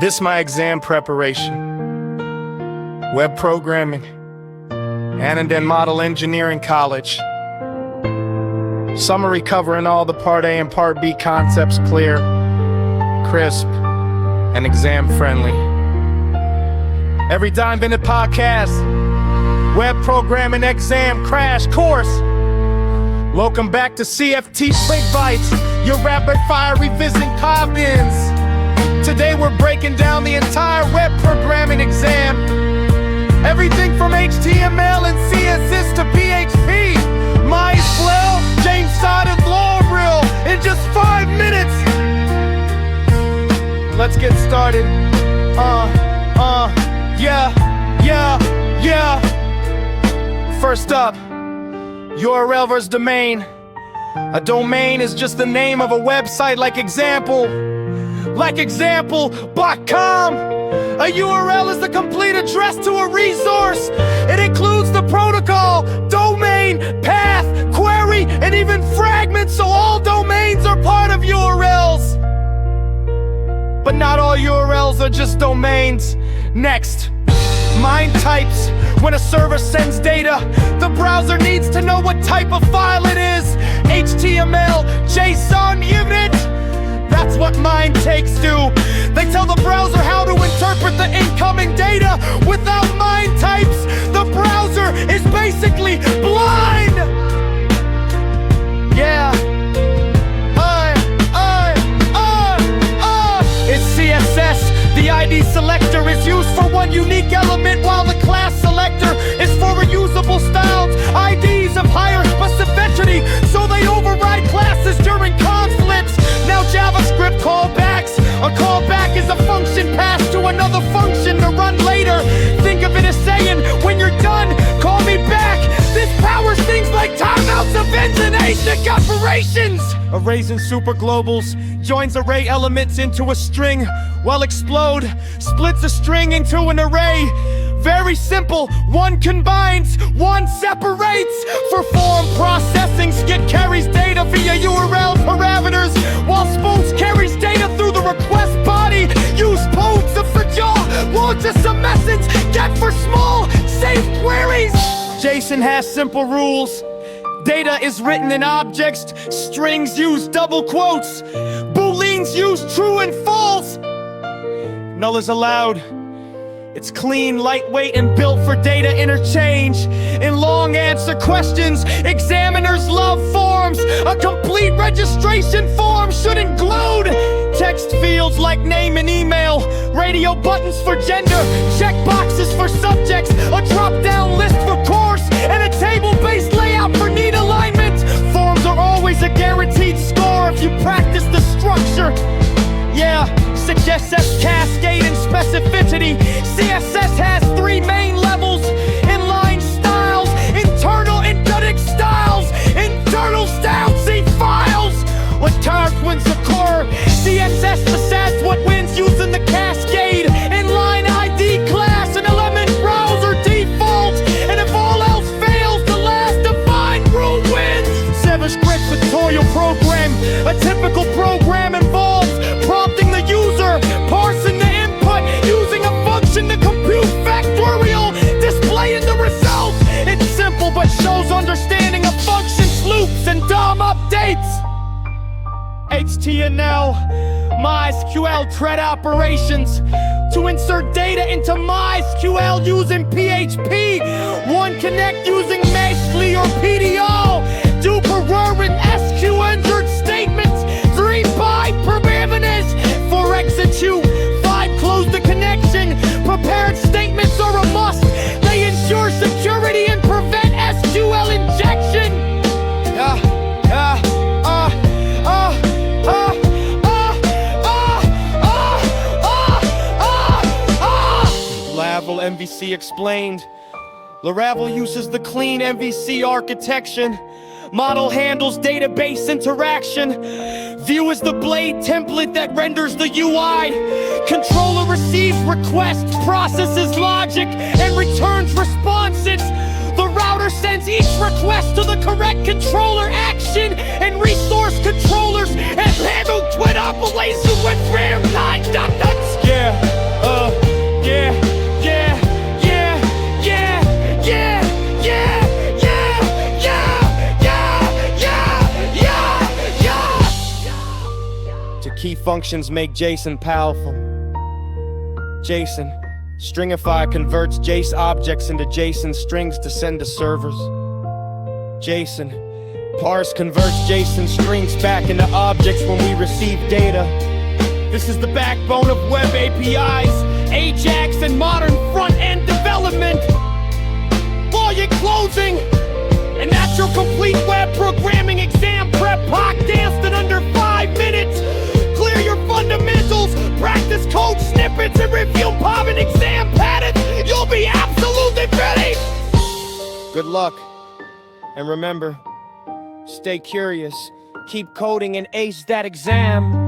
This my exam preparation. Web programming. And then model engineering college. Summary covering all the Part A and Part B concepts clear, crisp, and exam friendly. Every Dime Minute podcast. Web programming exam crash course. Welcome back to CFT Quick Bites, your rapid fire revisiting cop-ins. Today we're breaking down the entire web programming exam. Everything from HTML and CSS to PHP, MySQL, James Todd and Laurel in just 5 minutes. Let's get started. First up, URL versus domain. A domain is just the name of a website like example.com. A URL is the complete address to a resource. It includes the protocol, domain, path, query, and even fragments, so all domains are part of URLs. But not all URLs are just domains. Next, MIME types. When a server sends data, the browser needs to know what type of file it is. HTML, JSON, unit. That's what MIME takes do. They tell the browser how to interpret the incoming data. Without MIME types, the browser is basically blind. It's CSS. The ID selector is used for one unique element, while the class selector is for reusable styles. IDs have higher specificity, so they override classes during conflicts. Now JavaScript callbacks. A callback is a function passed to another function to run later. Think of it as saying, when you're done, call me back. This powers things like timeouts, events, and async operations. Arrays and superglobals joins array elements into a string, while explode splits a string into an array. Very simple, one combines, one separates. For form processing, Skit carries data via URL parameters, while Spooks carries data through the request body. Use posts for jaw, launch as a message, get for small, save queries. JSON has simple rules. Data is written in objects, strings use double quotes, booleans use true and false. Null is allowed. It's clean, lightweight, and built for data interchange. In long answer questions, examiners love forms. A complete registration form should include text fields like name and email, radio buttons for gender, checkboxes for subjects, a drop-down list for course, and a table-based layout for neat alignment. Forms are always a guaranteed score if you practice the structure. CSS cascade and specificity. CSS has 3 main levels: inline styles, internal endemic styles. Internal styles see files. When tire twins occur, CSS decides what wins using the cascade. Inline ID class and element browser default. And if all else fails, the last defined rule wins. JavaScript tutorial program. A typical program involves prompting the user, parsing the input, using a function to compute factorial, displaying the result. It's simple but shows understanding of functions, loops, and DOM updates. HTML, MySQL thread operations. To insert data into MySQL using PHP. One connect using Meshly or PDO. Do per and SQ insert statements. 3 byte parameters for execute. 5 close the connection. Prepared statements are a must. They ensure security and prevent SQL injection. Laravel MVC explained. Laravel uses the clean MVC architecture. Model handles database interaction. View is the blade template that renders the UI. Controller receives requests, processes logic, and returns responses. The router sends each request to the correct controller action, and resource controllers have handled twin operations with real-time nuts. Key functions make JSON powerful. JSON. Stringify converts JSON objects into JSON strings to send to servers. JSON. Parse converts JSON strings back into objects when we receive data. This is the backbone of web APIs, Ajax, and modern front-end development. Lawyer closing, and that's your complete web programming exam prep podcast in under 5 minutes. Clear your fundamentals, practice code snippets, and review common exam patterns. You'll be absolutely ready. Good luck, and remember, stay curious, keep coding, and ace that exam.